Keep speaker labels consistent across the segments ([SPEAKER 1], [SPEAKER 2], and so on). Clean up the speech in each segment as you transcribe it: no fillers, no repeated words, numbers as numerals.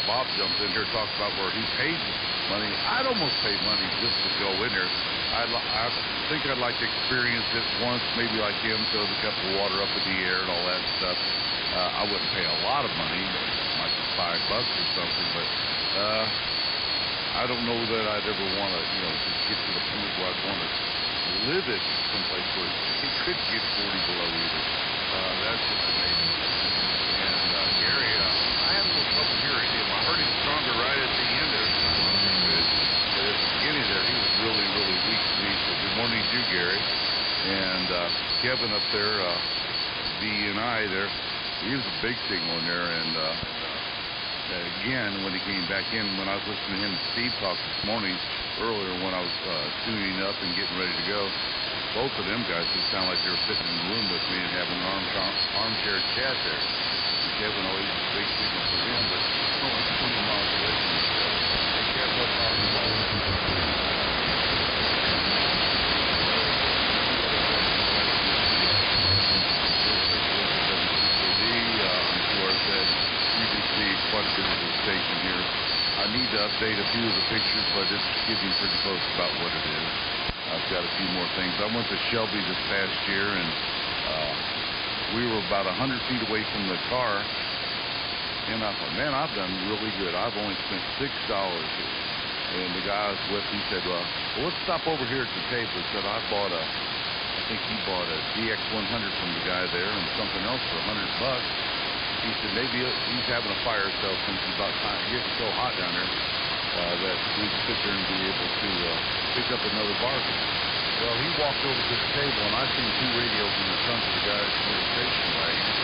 [SPEAKER 1] Bob jumped in here, talked about where he paid money. I'd almost pay money just to go in there. I think I'd like to experience it once, maybe like him, throw the cup of water up in the air and all that stuff. I wouldn't pay a lot of money, might be $5 or something, but I don't know that I'd ever want to, just get to the point where I'd want to live it someplace where it could get 40 below either. That's just amazing. And Gary, I had a little trouble hearing him. I heard him stronger right at the end there. But at the beginning there, he was really, really weak to me. So good morning to you, Gary. And Kevin up there, DNI there, he was a big signal in there. And again, when he came back in, when I was listening to him and Steve talk this morning, earlier when I was tuning up and getting ready to go, both of them guys just sound like they were sitting in the room with me and having an armchair chat there. And Kevin always a big signal for him, but only 20 miles away from each other. Hey, Kevin, what's talking about? I'm sure that you can see quite a bit of the station here. I need to update a few of the pictures, but it's getting pretty close about what it is. I've got a few more things. I went to Shelby this past year, and we were about 100 feet away from the car. And I thought, man, I've done really good. I've only spent $6 here. And the guy I was with, he said, well, let's stop over here at the table. He said, I think he bought a DX100 from the guy there and something else for $100. He said maybe he's having a fire sale since it's about time. It's getting so hot down there that we could sit there and be able to pick up another bargain. Well, he walked over to the table, and I seen 2 radios in the front of the guy's station wagon.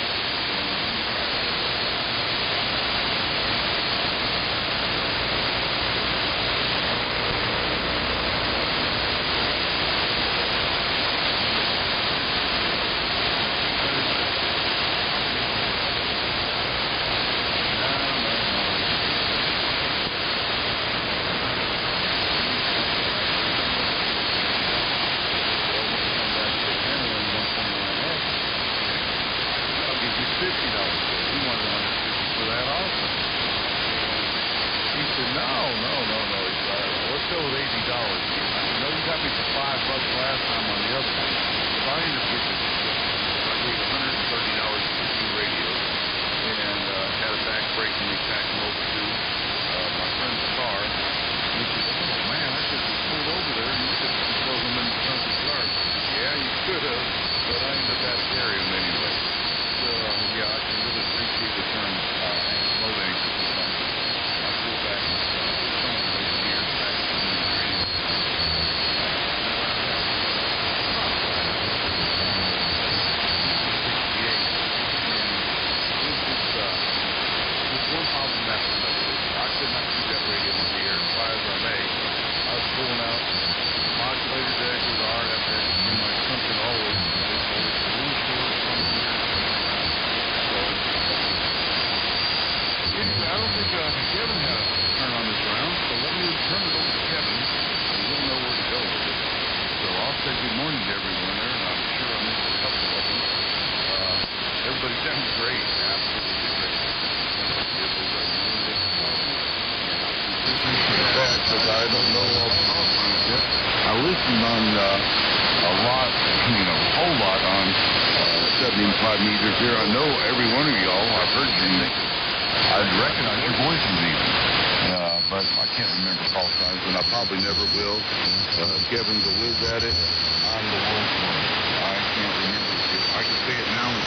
[SPEAKER 1] Kevin's a whiz at it. I'm the worst one. I can't remember. I can say it now in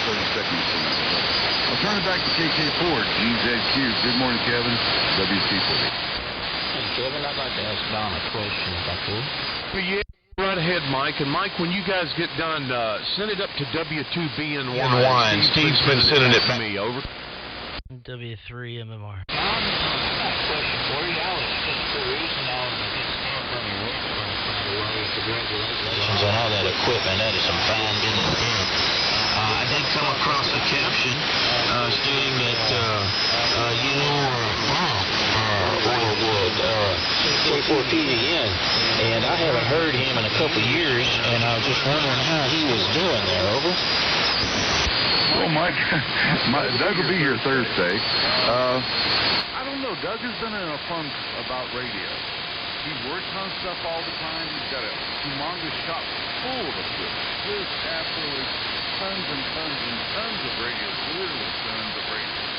[SPEAKER 1] 30 seconds from now. So I'll turn it back to KK4GZQ. Good morning, Kevin. WC4D.
[SPEAKER 2] Hey, Kevin, I'd like to ask Don a question if I could.
[SPEAKER 3] Well, yeah, right ahead, Mike. And, Mike, when you guys get done, send it up to W2BNY.
[SPEAKER 4] Steve's been sending it
[SPEAKER 3] to me. Over.
[SPEAKER 2] W3MMR. Don, I have a question for you. I was just curious, and I was a good stand from your work. Congratulations on all that equipment. That is some fine business there. I did come across a caption stating that K4PDN, and I haven't heard him in a couple of years, and I was just wondering how he was doing there. Over.
[SPEAKER 1] Well, Mike, Doug will be here Thursday. I don't Doug has been in a funk about radio. He's working on stuff all the time. He's got a humongous shop full of equipment. Just absolutely tons and tons and tons of radios. Literally tons of radios.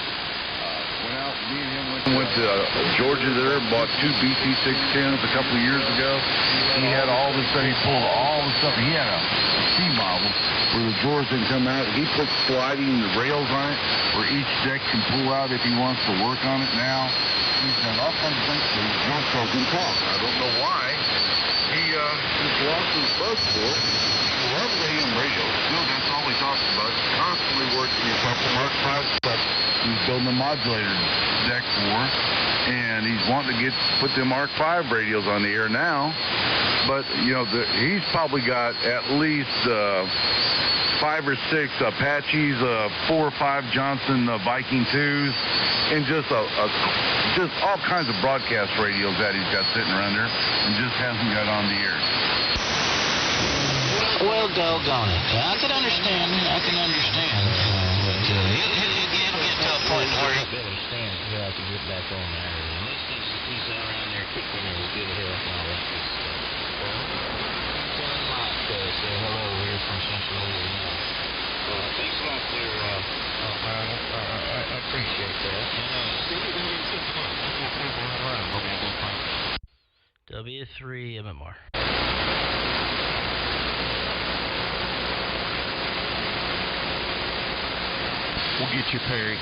[SPEAKER 1] Went out, me and him went to Georgia there, bought 2 BC610s a couple of years ago. He had all this stuff. He pulled all the stuff. He had a C model where the drawers didn't come out. He put sliding rails on it where each deck can pull out if he wants to work on it now. He's done all kinds of things. He's not talking talk. I don't know why. He just lost his buzz for it. He loves AM radio. Still, that's all he talks about. Constantly working. He's talking Mark 5 stuff. He's building a modulator deck for, and he's wanting to put them Mark 5 radios on the air now. But you know, he's probably got at least 5 or 6 Apaches, 4 or 5 Johnson Viking 2s, and just all kinds of broadcast radios that he's got sitting around there, and just hasn't got on the air.
[SPEAKER 2] Well, doggone it. I can understand. But it'll get to a point where he'll be able to stand until I can get back on there. And most things he's around there kicking and good health and all that good stuff. Well, tell Mike say hello here from Central Illinois. Thanks a lot there. I appreciate that. And Steve, you're going to get W3MMR.
[SPEAKER 3] We'll get you, Perry.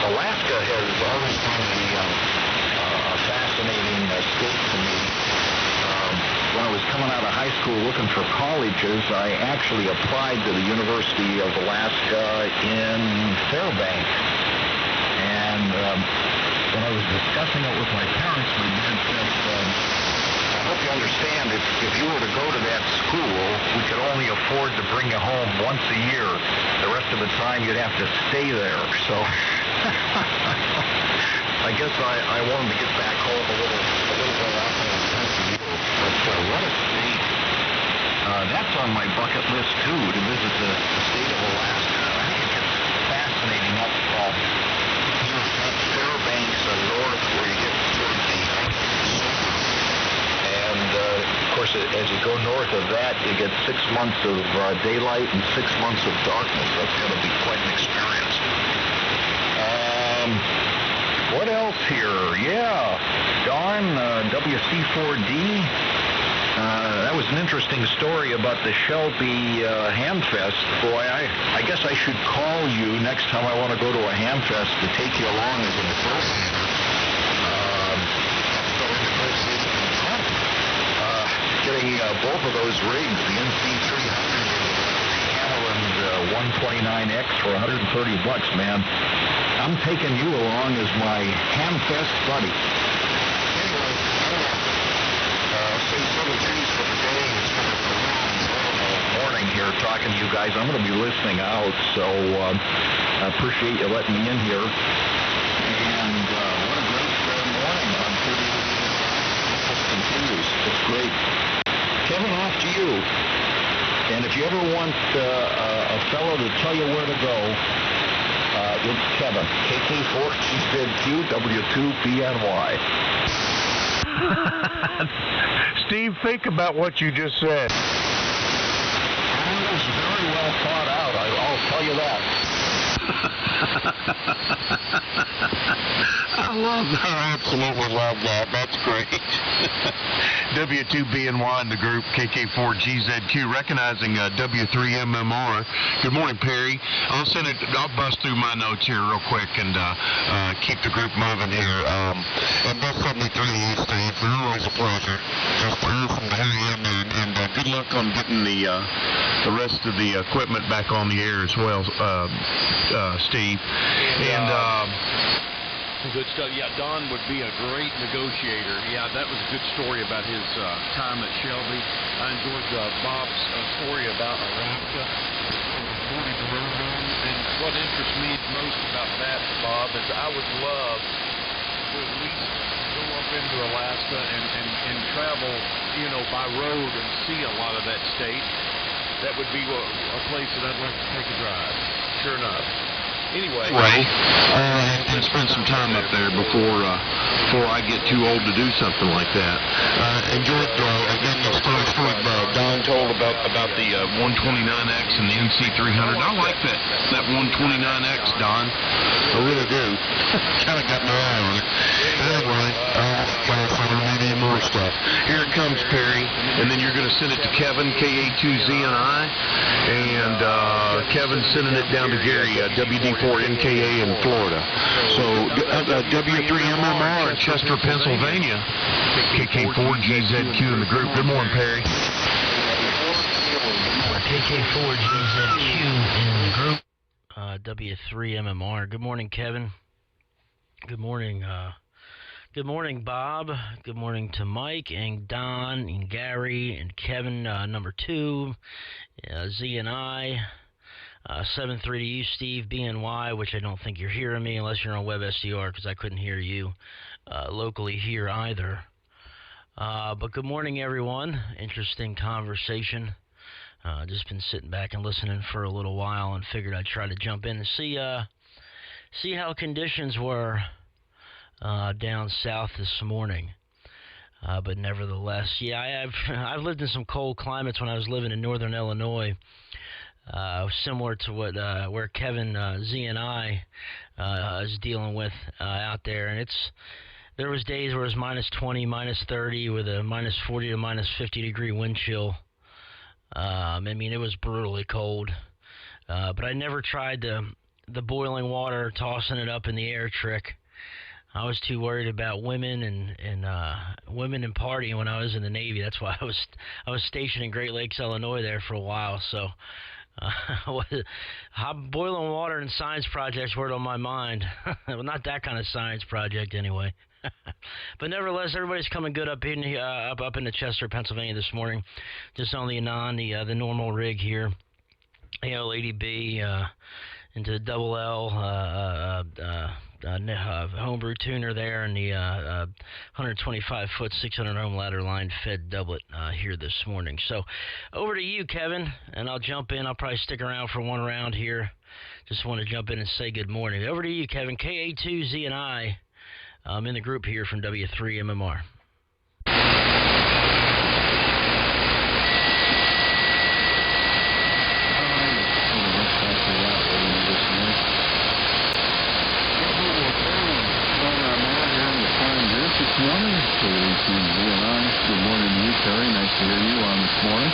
[SPEAKER 2] Alaska has always been a fascinating state to me. When I was coming out of high school looking for colleges, I actually applied to the University of Alaska in Fairbanks. And when I was discussing it with my parents, my dad said, I hope you understand, if you were to go to that school, we could only afford to bring you home once a year. The rest of the time, you'd have to stay there. So I guess I wanted to get back home a little more often than once a year. But what a state. That's on my bucket list, too, to visit the state of Alaska. I think it gets fascinating up Fairbanks and north where you get toward the and of course, as you go north of that, you get 6 months of daylight and 6 months of darkness. That's going to be quite an experience. What else here? Yeah, Don, WC4D. That was an interesting story about the Shelby Hamfest. Boy, I guess I should call you next time I want to go to a Hamfest to take you along as a negotiator. Getting both of those rigs, the NC300 and 129X for $130, man. I'm taking you along as my Hamfest buddy. Anyway, say so the trees for the day. It's been a long morning here talking to you guys. I'm going to be listening out, so I appreciate you letting me in here. And what a great morning on 30 This continues. It's great. Kevin, off to you. And if you ever want a fellow to tell you where to go, it's Kevin. KK4GZQ, W3MMR.
[SPEAKER 3] Steve, think about what you just said.
[SPEAKER 2] It was very well thought out, I'll tell you that. I absolutely love that. That's great.
[SPEAKER 3] W2BNY in the group, KK4GZQ, recognizing W3MMR. Good morning, Perry. I'll bust through my notes here real quick and keep the group moving here.
[SPEAKER 2] And that's 73 Steve. Always a pleasure. Just to hear from him, and good luck on getting
[SPEAKER 3] the rest of the equipment back on the air as well, Steve. Good stuff. Yeah, Don would be a great negotiator. Yeah, that was a good story about his time at Shelby. I enjoyed Bob's story about Alaska. And what interests me most about that, Bob, is I would love to at least go up into Alaska and travel, by road and see a lot of that state. That would be a place that I'd like to take a drive. Sure enough. Anyway, and spend some time up there before I get too old to do something like that.
[SPEAKER 2] Enjoyed again the story
[SPEAKER 3] Don told about the 129X and the NC300. I like that 129X, Don.
[SPEAKER 2] I really do. Kind of got my eye on it. Anyway, we need more stuff.
[SPEAKER 3] Here it comes, Perry, and then you're going to send it to Kevin, KA2ZNI, and Kevin's sending it down to Gary, WD4NKA in Florida. So W3MMR in Chester, Pennsylvania, KK4GZQ in the group. Good morning, Perry.
[SPEAKER 4] KK4GZQ in the group. W3MMR. Good morning, Kevin. Good morning. Good morning, Bob. Good morning to Mike and Don and Gary and Kevin, number 2, Z and I, 7-3 to you, Steve, BNY, which I don't think you're hearing me unless you're on WebSDR because I couldn't hear you locally here either. But good morning, everyone. Interesting conversation. Just been sitting back and listening for a little while and figured I'd try to jump in and see how conditions were down south this morning. But nevertheless, yeah, I've lived in some cold climates when I was living in northern Illinois, similar to what where Kevin Z and I is dealing with out there, and there was days where it was minus 20, minus 30 with a minus 40 to minus 50 degree wind chill. I mean, it was brutally cold, but I never tried the boiling water, tossing it up in the air trick. I was too worried about women and partying when I was in the Navy. That's why I was stationed in Great Lakes, Illinois, there for a while. So, boiling water and science projects were on my mind. Well, not that kind of science project, anyway. But nevertheless, everybody's coming good up into Chester, Pennsylvania this morning. Just on the Anon, the normal rig here. Lady B into the double L homebrew tuner there, and the 125-foot 600 ohm ladder line fed doublet here this morning. So over to you, Kevin, and I'll jump in. I'll probably stick around for one round here. Just want to jump in and say good morning. Over to you, Kevin. KA2ZNI. I'm in the group here from W3MMR.
[SPEAKER 5] This morning, KA2ZNI. Good morning to you, Terry. Nice to hear you on this morning.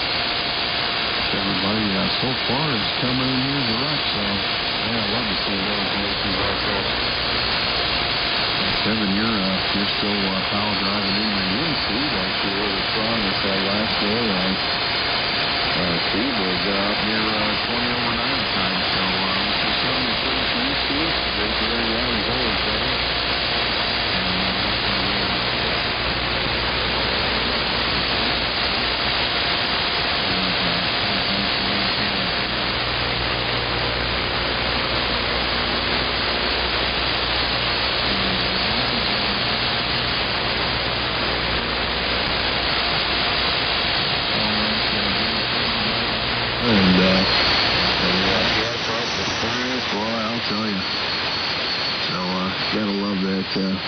[SPEAKER 5] Everybody so far is coming in here direct, so yeah, I love to see those nations also. Kevin, you're still power driving in your unit, Steve. I see where the strongest last day. Steve was up near 20 over 9 time, so this is 73 thanks to us. Very well as always, brother.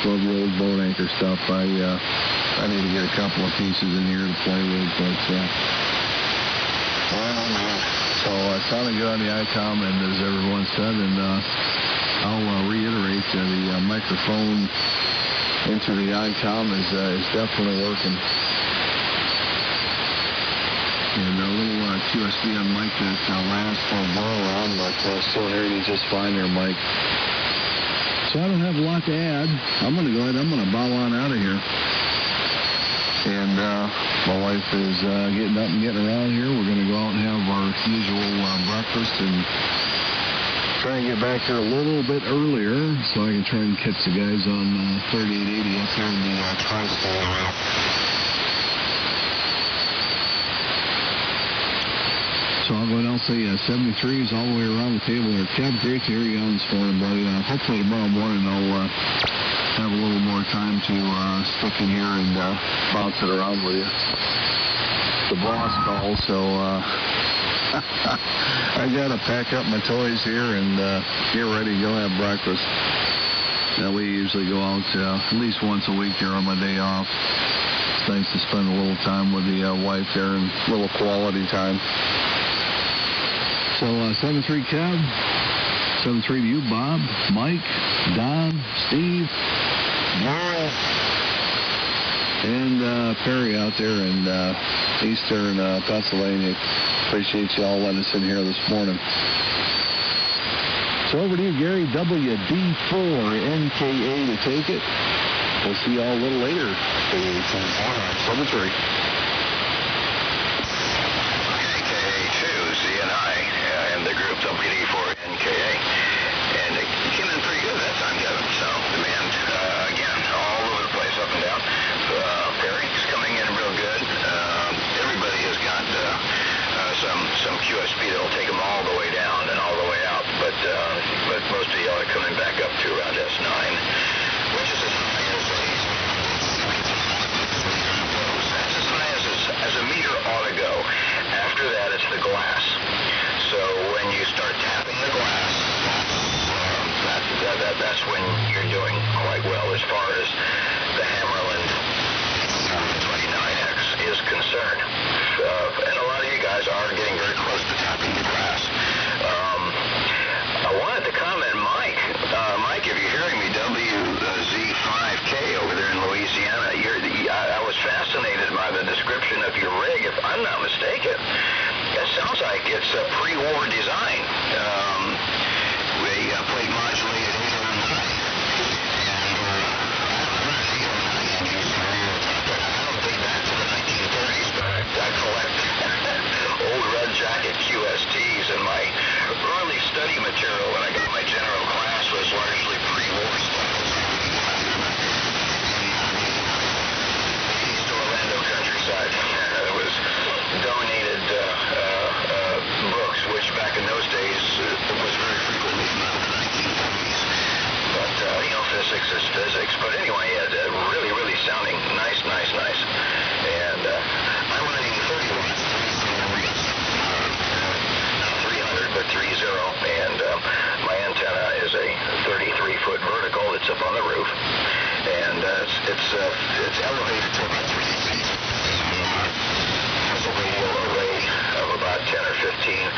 [SPEAKER 2] Love the old boat anchor stuff. I need to get a couple of pieces in here to play with, but so sounding good on the ICOM, and as everyone said, and
[SPEAKER 5] I'll reiterate the microphone into the ICOM is definitely working. And a little QSB on mic that lasts for a while around, but still hearing you just fine there, Mike. So I don't have a lot to add. I'm going to go ahead. I'm going to bow on out of here. And my wife is getting up and getting around here. We're going to go out and have our usual breakfast and try and get back here a little bit earlier so I can try and catch the guys on 3880 up there in the tri-state area. So I'll go ahead and I'll say 73 is all the way around the table here. Kev, great to hear you on this morning, buddy. Hopefully tomorrow morning I'll have a little more time to stick in here and bounce it around with you. The boss called, so I got to pack up my toys here and get ready to go have breakfast. Now, we usually go out at least once a week here on my day off. It's nice to spend a little time with the wife there and a little quality time. So 7-3 Kev, 7-3 to you, Bob, Mike, Don, Steve, Merle, and Perry out there in eastern Pennsylvania. Appreciate you all letting us in here this morning. So over to you, Gary, WD4NKA to take it. We'll see you all a little later. 7-3.
[SPEAKER 2] KK2ZNI and the group WD4NKA. And it came in pretty good that time, Kevin. So demand, again, all over the place, up and down. Perry's coming in real good. Everybody has got some QSP that'll take them all the way down and all the way out. But most of y'all are coming back up to around S9, which is as high as a meter ought to go. After that, it's the glass. So when you start tapping the glass, that's when you're doing quite well as far as the Hammerland 29X is concerned. And a lot of you guys are getting very close to tapping the glass. I wanted to comment, Mike. Mike, if you're hearing me, WZ5Q over there in Louisiana, I was fascinated by the description of your rig. If I'm not mistaken, it sounds like it's a pre-war design. We plate modulated 809. I don't think back to the 1930s, but I collect old red jacket QSTs, and my early study material when I got my general class was largely pre-war stuff. East Orlando countryside. It was donated books, which back in those days was very frequently from the 1930s. But, physics is physics. But anyway, really, really sounding nice. And I'm running 30 watts, 300, but 30. And my antenna is a 33-foot vertical. It's up on the roof. And it's elevated to about 3 feet. It's a radial array of about 10 or 15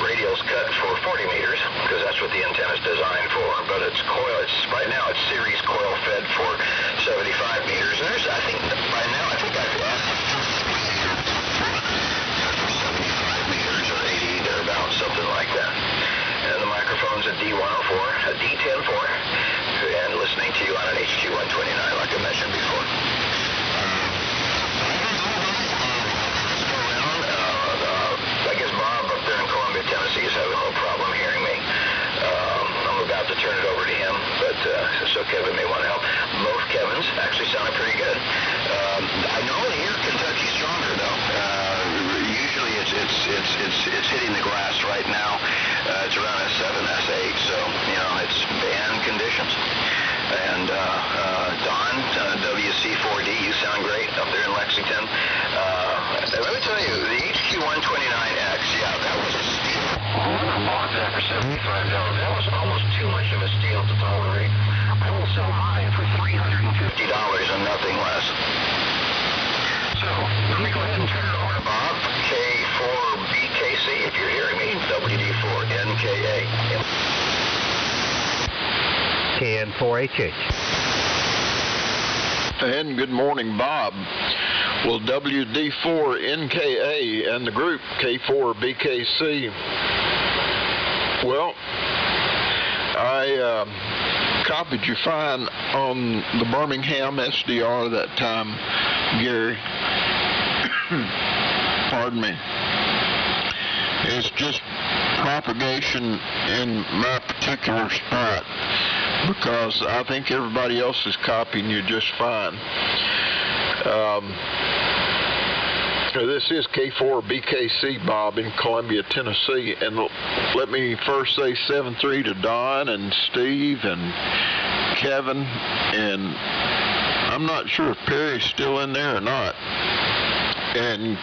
[SPEAKER 2] radials cut for 40 meters, because that's what the antenna is designed for. But right now it's series coil fed for 75 meters. And I think I've asked for 75 meters or 80, thereabouts, something like that. And the microphone's a D104, a D10-4, and listening to you on an HQ129, like I mentioned before. I guess Bob up there in Columbia, Tennessee is having a little problem hearing me. I'm about to turn it over to him, but so Kevin may want to help. Both Kevins actually sounded pretty good. I normally hear Kentucky stronger though. Usually it's hitting the glass right now. It's around S7, S8, so it's band conditions. And Don, WC4D, you sound great up there in Lexington. Let me tell you, the HQ129X, that was a steal. I bought that for $75. That was almost too much of a steal to tolerate. I will sell mine for $350 and nothing less. So, let me go ahead and turn it over to Bob, K4BKC, if you're hearing me, WD4NKA. KN4HH.
[SPEAKER 6] And good morning, Bob. Well, WD4NKA and the group K4BKC. Well, I copied you fine on the Birmingham SDR that time, Gary. Pardon me. It's just propagation in my particular spot, because I think everybody else is copying you just fine. This is K4BKC, Bob, in Columbia, Tennessee. And let me first say 7-3 to Don and Steve and Kevin. And I'm not sure if Perry's still in there or not. And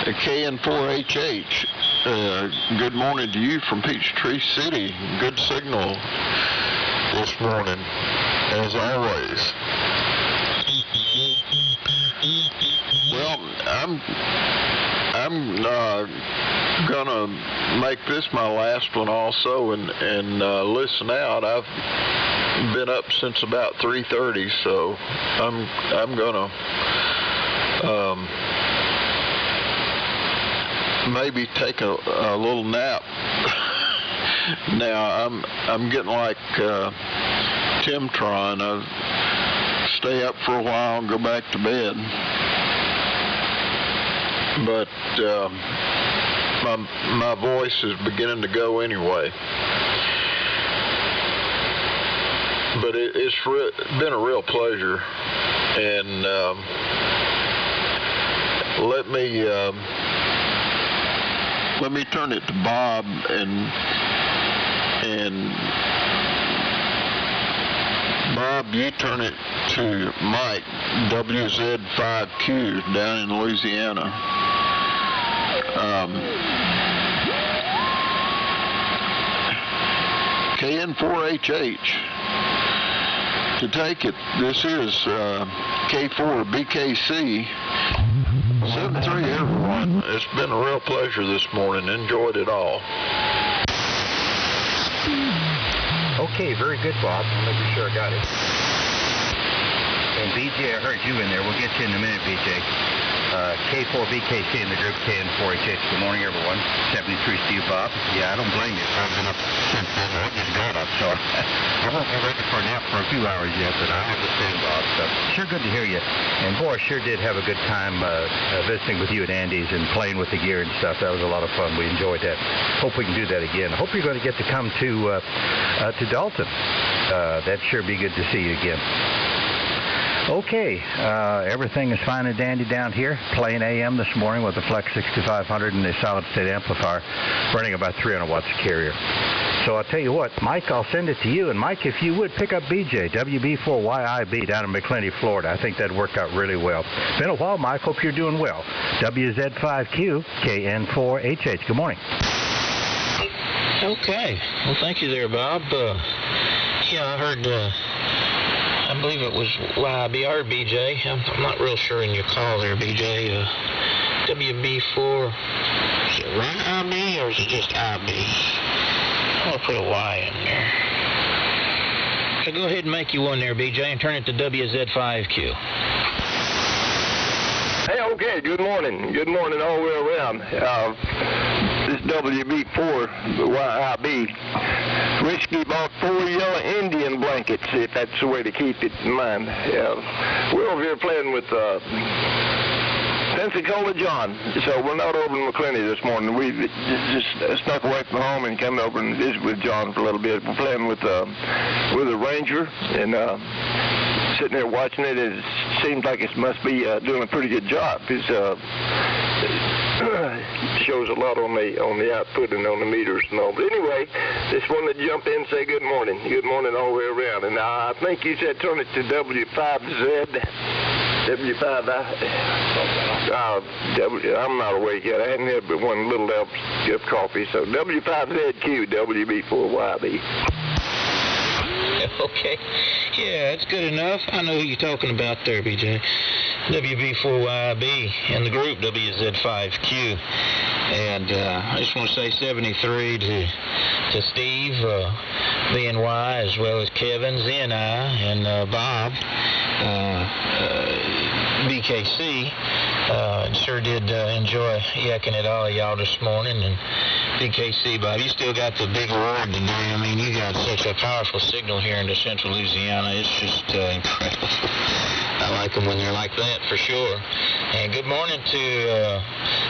[SPEAKER 6] KN4HH, good morning to you from Peachtree City. Good signal this morning, as always. Well, I'm gonna make this my last one also, and listen out. I've been up since about 3:30, so I'm gonna maybe take a little nap. Now I'm getting like Timtron. I stay up for a while and go back to bed. But my voice is beginning to go anyway. But it's been a real pleasure, and let me turn it to Bob, and Bob, you turn it to Mike, WZ5Q down in Louisiana. KN4HH. To take it, this is K4BKC. 7-3, everyone. It's been a real pleasure this morning. Enjoyed it all.
[SPEAKER 2] Okay, very good, Bob. I'll make sure I got it. And BJ, I heard you in there. We'll get you in a minute, BJ. K4BKC in the group, KN4HH. Good morning, everyone. 73 to you, Bob. Yeah, I don't blame you. I've been up since then. I just got up, so I won't be ready for a nap for a few hours yet, but I understand, Bob. So sure good to hear you. And boy, I sure did have a good time visiting with you at Andy's and playing with the gear and stuff. That was a lot of fun. We enjoyed that. Hope we can do that again. Hope you're going to get to come to Dalton. That'd sure be good to see you again. Okay, everything is fine and dandy down here. Playing AM this morning with the Flex 6500 and the solid-state amplifier, running about 300 watts of carrier. So I'll tell you what, Mike, I'll send it to you. And Mike, if you would pick up BJ, WB4YIB down in McClenny, Florida. I think that'd work out really well. Been a while, Mike. Hope you're doing well. WZ5Q, KN4HH. Good morning.
[SPEAKER 4] Okay. Well, thank you there, Bob. Yeah, I heard... I believe it was YIB or BJ. I'm not real sure in your call there, BJ. WB4, is it YIB or is it just IB? I'm going to put a Y in there. So go ahead and make you one there, BJ, and turn it to WZ5Q.
[SPEAKER 7] Hey, okay, good morning. Good morning all the way around. This WB4YIB. Whiskey bought 4 yellow Indian blankets, if that's the way to keep it in mind. We're over here playing with Pensacola John, so we're not over in McClenny this morning. We just snuck away from home and came over and visited with John for a little bit. We're playing with a Ranger and sitting there watching it. It seems like it must be doing a pretty good job. It shows a lot on the output and on the meters and all. But anyway, just wanted to jump in and say good morning. Good morning all the way around. And I think you said turn it to W5Z. W5I. I'm not awake yet. I hadn't had but one little cup of coffee. So W5ZQ, WB4YB.
[SPEAKER 4] Okay. Yeah, that's good enough. I know who you're talking about there, BJ. WB4YB and the group WZ5Q. And I just want to say 73 to Steve.
[SPEAKER 2] BNY, as well as Kevin, ZNI, and Bob, BKC. Sure did enjoy yakking at all of y'all this morning. And BKC, Bob, you still got the big award today. I mean, you got such a powerful signal here into central Louisiana. It's just incredible. I like them when they're like that, for sure. And good morning to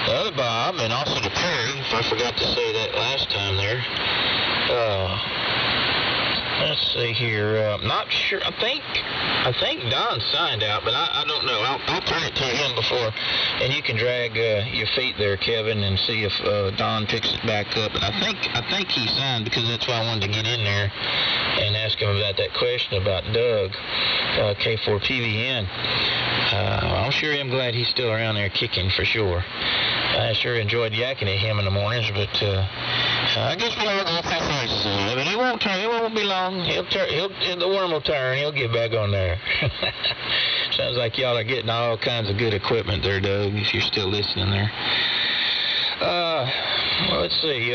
[SPEAKER 2] the other Bob, and also to Perry, if I forgot to say that last time there. Let's see here. Not sure. I think Don signed out, but I don't know. I'll turn it to him before, and you can drag your feet there, Kevin, and see if Don picks it back up. And I think he signed, because that's why I wanted to get in there and ask him about that question about Doug, K4PVN. I'm sure I'm glad he's still around there kicking, for sure. I sure enjoyed yakking at him in the mornings, but I guess we'll have all preferences. But he won't turn. It won't be long. The worm will turn. He'll get back on there. Sounds like y'all are getting all kinds of good equipment there, Doug, if you're still listening there. Well, let's see.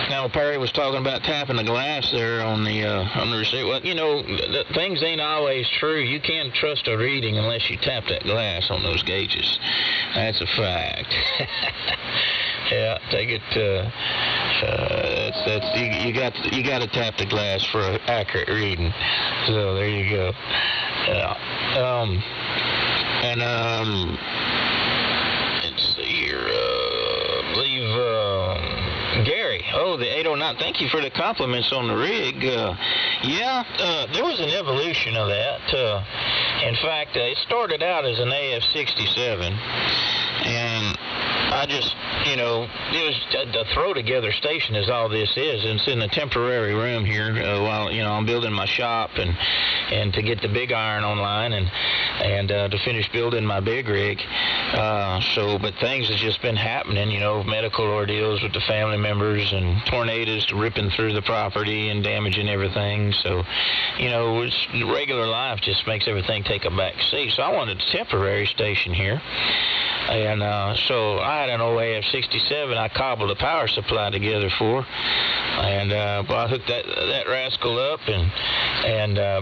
[SPEAKER 2] Now, Perry was talking about tapping the glass there on the receipt. Well, you know, things ain't always true. You can't trust a reading unless you tap that glass on those gauges. That's a fact. Yeah, take it. You got to tap the glass for an accurate reading. So there you go. Yeah. Let's see here. I believe Gary. Oh, the 809. Thank you for the compliments on the rig. There was an evolution of that. In fact, it started out as an AF67, and I just, you know, it was the throw-together station is all this is. And it's in a temporary room here while, you know, I'm building my shop and to get the big iron online and to finish building my big rig. But things have just been happening, you know, medical ordeals with the family members and tornadoes ripping through the property and damaging everything. So, you know, regular life just makes everything take a back seat. So I wanted a temporary station here. And so I had an old AF67 I cobbled a power supply together for. And I hooked that rascal up, and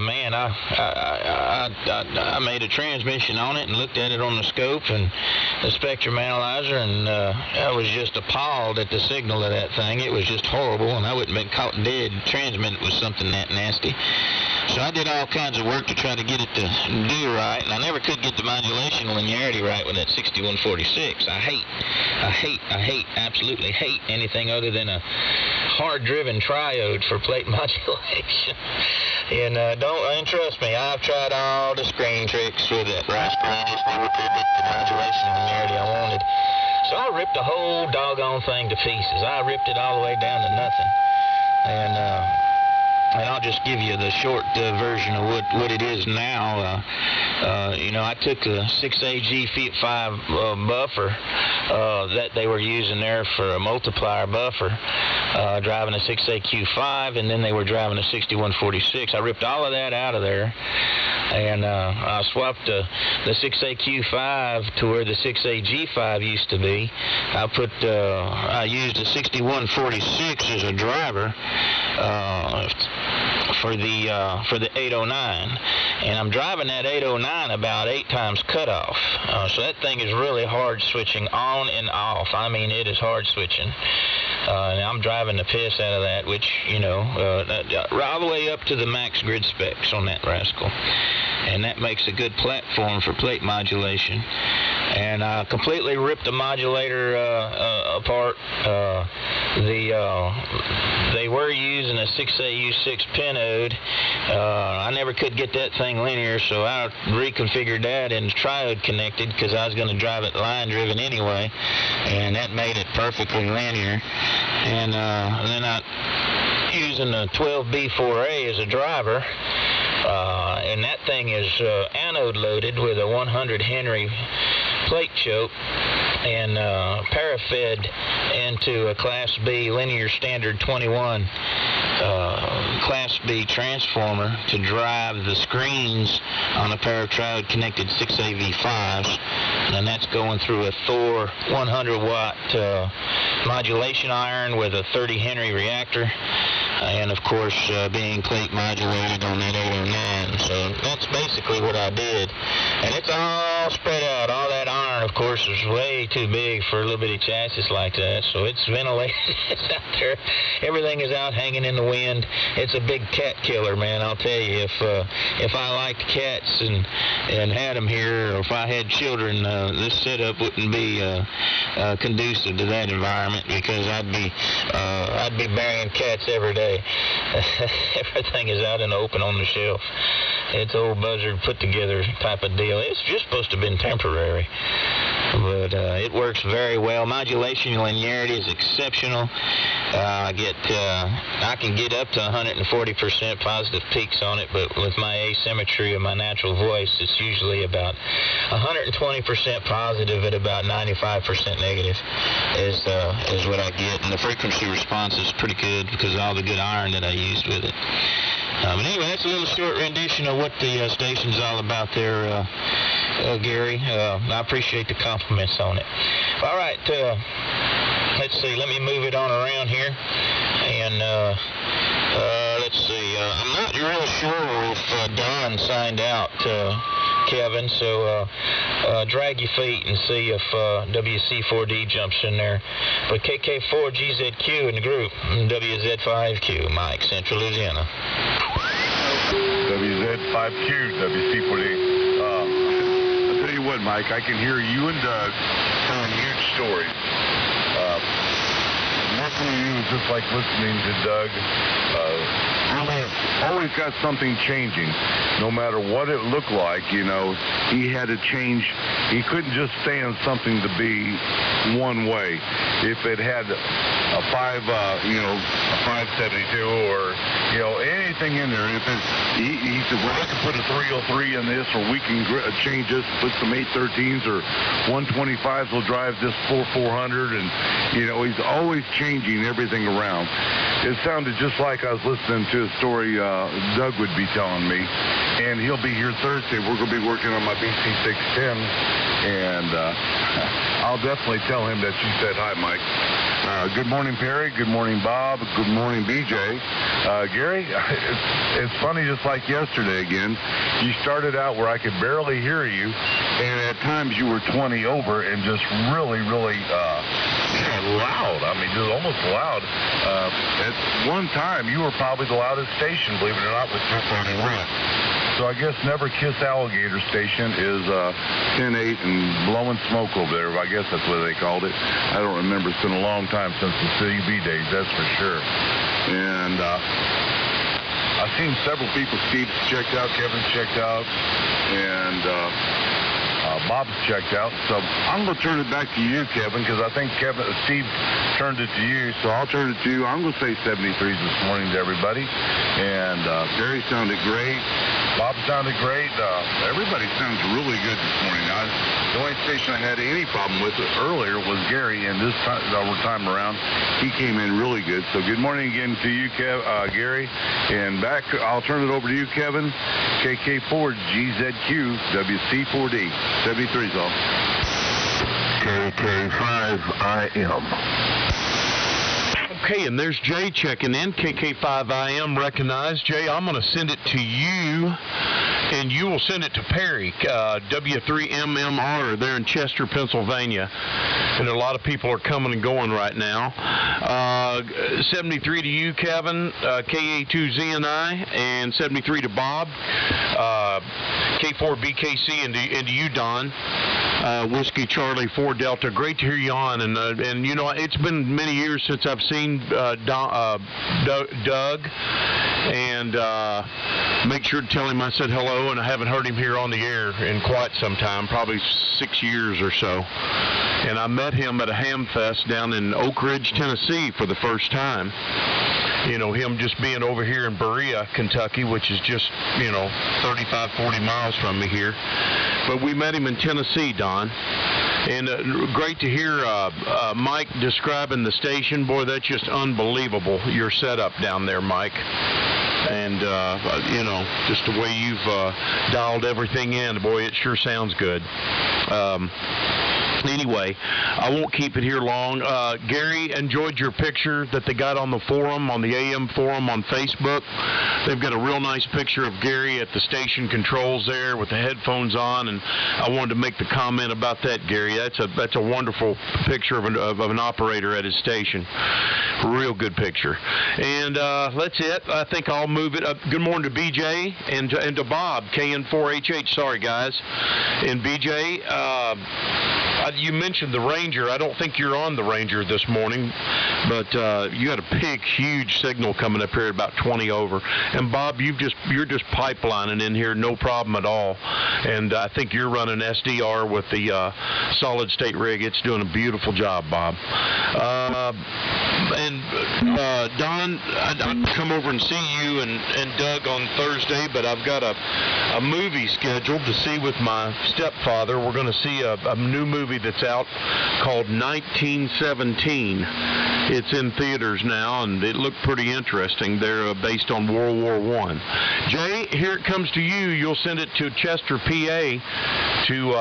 [SPEAKER 2] man, I made a transmission on it and looked at it on the scope and the spectrum analyzer, and I was just appalled at the signal of that thing. It was just horrible, and I wouldn't have been caught dead transmitting with something that nasty. So I did all kinds of work to try to get it to do right, and I never could get the modulation linearity right with that 6146. I absolutely hate anything other than a hard-driven triode for plate modulation. And trust me, I've tried all the screen tricks with it. I just never could get the modulation linearity I wanted. So I ripped the whole doggone thing to pieces. I ripped it all the way down to nothing. And I'll just give you the short version of what it is now. I took a 6AG5 buffer that they were using there for a multiplier buffer, driving a 6AQ5, and then they were driving a 6146. I ripped all of that out of there, and I swapped the 6AQ5 to where the 6AG5 used to be. I used a 6146 as a driver for the 809, and I'm driving that 809 about 8 times cutoff. So that thing is really hard switching on and off. I mean, it is hard switching. And I'm driving the piss out of that, which, you know, all the way up to the max grid specs on that rascal. And that makes a good platform for plate modulation. And I completely ripped the modulator apart. They were using a 6AU6 pinode. I never could get that thing linear, so I reconfigured that and triode connected because I was going to drive it line driven anyway, and that made it perfectly linear. And then I using the 12B4A as a driver. And that thing is anode loaded with a 100 Henry plate choke,
[SPEAKER 8] and parafed into a Class B linear standard 21 Class B transformer to drive the screens on a pair of triode connected 6AV5s, and that's going through a Thor 100-watt modulation iron with a 30 Henry reactor, and of course being plate modulated on that 809. So that's basically what I did, and it's all spread out. All that iron, of course, is way too big for a little bitty chassis like that, so it's ventilated. It's out there. Everything is out hanging in the wind. It's a big cat killer, man. I'll tell you, if I liked cats and had them here, or if I had children, this setup wouldn't be conducive to that environment, because I'd be burying cats every day. Everything is out in the open on the shelf. It's old buzzard put together type of deal. It's just supposed to have been temporary, but it works very well. Modulation linearity is exceptional. I can get up to 140% positive peaks on it, but with my asymmetry of my natural voice, it's usually about 120% positive at about 95% negative is what I get, and the frequency response is pretty good because of all the good iron that I used with it. But anyway, that's a little short rendition of what the station's all about there, Gary. I appreciate the compliments on it. All right, let's see. Let me move it on around here, and let's see. I'm not really sure if Don signed out, Kevin, so drag your feet and see if WC4D jumps in there. But KK4GZQ in the group, WZ5Q, Mike, Central Louisiana.
[SPEAKER 1] WZ5Q, WC4D. I'll tell you what, Mike, I can hear you and Doug telling huge stories. Listening to you is just like listening to Doug. Always got something changing. No matter what it looked like, you know, he had to change. He couldn't just stand something to be one way. If it had a 572 or, you know, anything in there. If he said, well, I can put a 303 in this, or we can change this, put some 813s or 125s will drive this 400, and, you know, he's always changing everything around. It sounded just like I was listening to a story Doug would be telling me, and he'll be here Thursday. We're going to be working on my BC610, and I'll definitely tell him that you said hi, Mike. Good morning, Perry. Good morning, Bob. Good morning, BJ. Gary, it's funny, just like yesterday again. You started out where I could barely hear you, and at times you were 20 over and just really, really loud. I mean, just almost loud. At one time, you were probably the loudest station, believe it or not, with 231. So I guess Never Kiss Alligator Station is 10-8 and blowing smoke over there. I guess that's what they called it. I don't remember. It's been a long time since the CB days, that's for sure. And I've seen several people. Steve's checked out, Kevin's checked out, and Bob's checked out. So I'm going to turn it back to you, Kevin, because I think Steve turned it to you, so I'll turn it to you. I'm going to say 73s this morning to everybody. And Barry sounded great. Bob sounded great. Everybody sounds really good this morning. The only station I had any problem with earlier was Gary, and this time around, he came in really good. So good morning again to you, Gary. And back, I'll turn it over to you, Kevin. KK4GZQ, WC4D. 73's all.
[SPEAKER 6] KK5IM.
[SPEAKER 3] Okay, and there's Jay checking in. KK5IM recognized. Jay, I'm going to send it to you, and you will send it to Perry, W3MMR, there in Chester, Pennsylvania. And a lot of people are coming and going right now. 73 to you, Kevin, KA2ZNI, and 73 to Bob, K4BKC, and to you, Don. Whiskey Charlie 4 Delta. Great to hear you on, and you know, it's been many years since I've seen Doug, and make sure to tell him I said hello, and I haven't heard him here on the air in quite some time, probably 6 years or so. And I met him at a ham fest down in Oak Ridge, Tennessee for the first time. him just being over here in Berea, Kentucky, which is just, 35, 40 miles from me here. But we met him in Tennessee, Don. And great to hear Mike describing the station. Boy, that's just unbelievable, your setup down there, Mike. And, just the way you've dialed everything in, boy, it sure sounds good. Anyway, I won't keep it here long. Gary, enjoyed your picture that they got on the forum, on the AM forum on Facebook. They've got a real nice picture of Gary at the station controls there with the headphones on, and I wanted to make the comment about that, Gary. That's a wonderful picture of an operator at his station. Real good picture. And that's it. I think I'll move it up. Good morning to BJ and to Bob, KN4HH. Sorry, guys. And BJ, you mentioned the Ranger. I don't think you're on the Ranger this morning, but you had a big, huge signal coming up here at about 20 over. And Bob, you're just pipelining in here, no problem at all. And I think you're running SDR with the solid state rig. It's doing a beautiful job, Bob. Don, I'd come over and see you and Doug on Thursday, but I've got a movie scheduled to see with my stepfather. We're going to see a new movie that's out called 1917. It's in theaters now, and it looked pretty interesting. They're based on World War I. Jay, here it comes to you. You'll send it to Chester, PA, to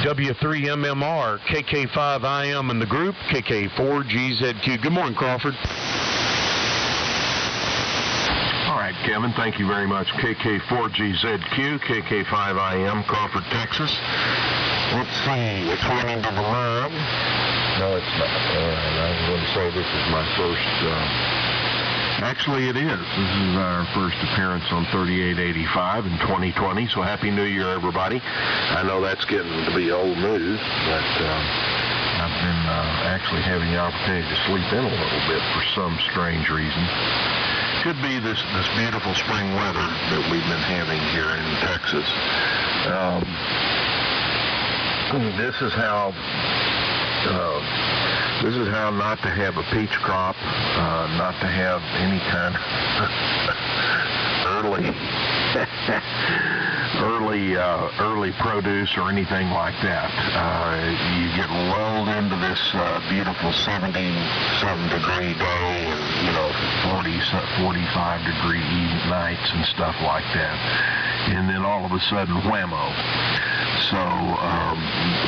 [SPEAKER 3] W3MMR, KK5IM in the group, KK4GZQ. Good morning, Crawford.
[SPEAKER 6] All right, Kevin, thank you very much. KK4GZQ, KK5IM, Crawford, Texas. Let's see, which one into the lab? No, it's not. I was going to say this is my first. Actually, it is. This is our first appearance on 3885 in 2020, so Happy New Year, everybody. I know that's getting to be old news, but I've been actually having the opportunity to sleep in a little bit for some strange reason. Could be this beautiful spring weather that we've been having here in Texas. This is how not to have a peach crop, not to have any kind of early produce or anything like that. You get lulled into this beautiful 70-something degree day and 45 degree nights and stuff like that, and then all of a sudden whammo. So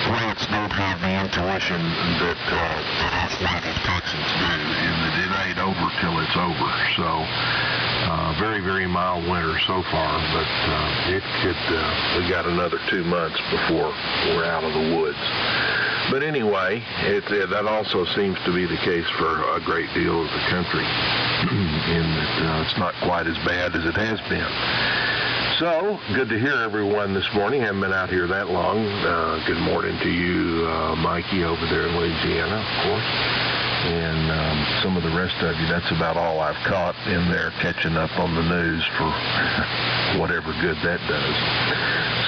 [SPEAKER 6] plants don't have the intuition that us native Texans do, and that it ain't over till it's over. So very, very mild winter so far, but we got another 2 months before we're out of the woods. But anyway, that also seems to be the case for a great deal of the country, in that it's not quite as bad as it has been. So, good to hear everyone this morning. Haven't been out here that long. Good morning to you, Mikey, over there in Louisiana, of course. And some of the rest of you, that's about all I've caught in there catching up on the news for whatever good that does.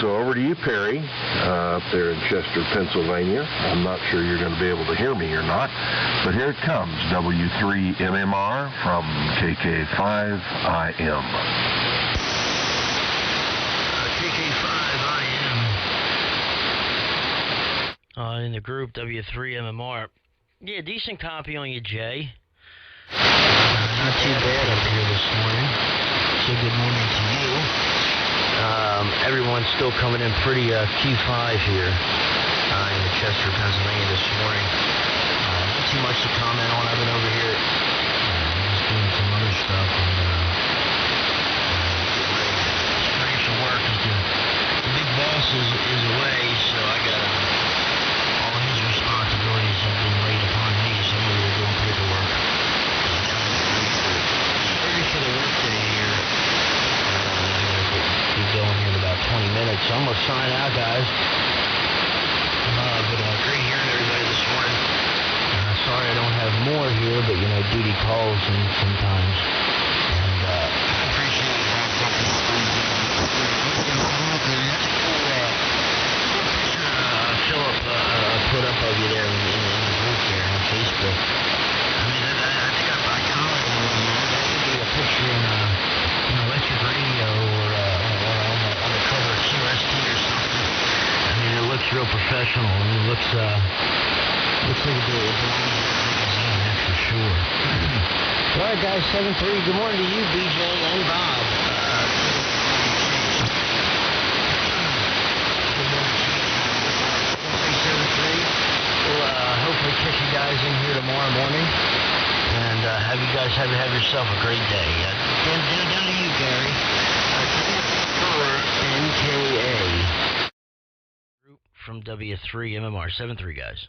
[SPEAKER 6] So over to you, Perry, up there in Chester, Pennsylvania. I'm not sure you're going to be able to hear me or not, but here it comes, W3MMR from KK5IM.
[SPEAKER 4] KK5IM in the group W3MMR. Yeah, decent copy on you, Jay. Not too bad up here this morning. So good morning to you. Everyone's still coming in pretty Q5 here in the Chester, Pennsylvania this morning. Not too much to comment on. I've been over here just doing some other stuff and getting ready for work. The big boss is away, so I got all his responsibilities have been laid upon me, so I'm over here doing paperwork. Ready for the workday here. Be going here in about 20 minutes, so I'm going to sign out, guys. But great hearing everybody this morning. Sorry I don't have more here, but duty calls and sometimes. And I appreciate it. Philip put up of you there in the group there on Facebook. I mean, I think I commented on that. real professional. He looks like a bit of that's for sure. All right, guys, 7-3. Good morning to you, BJ and Bob. Good morning. 7-3. We'll hopefully catch you guys in here tomorrow morning, and have you guys have yourself a great day. Down to you, Gary. KA4NKA. Group from W3MMR. 7-3, guys.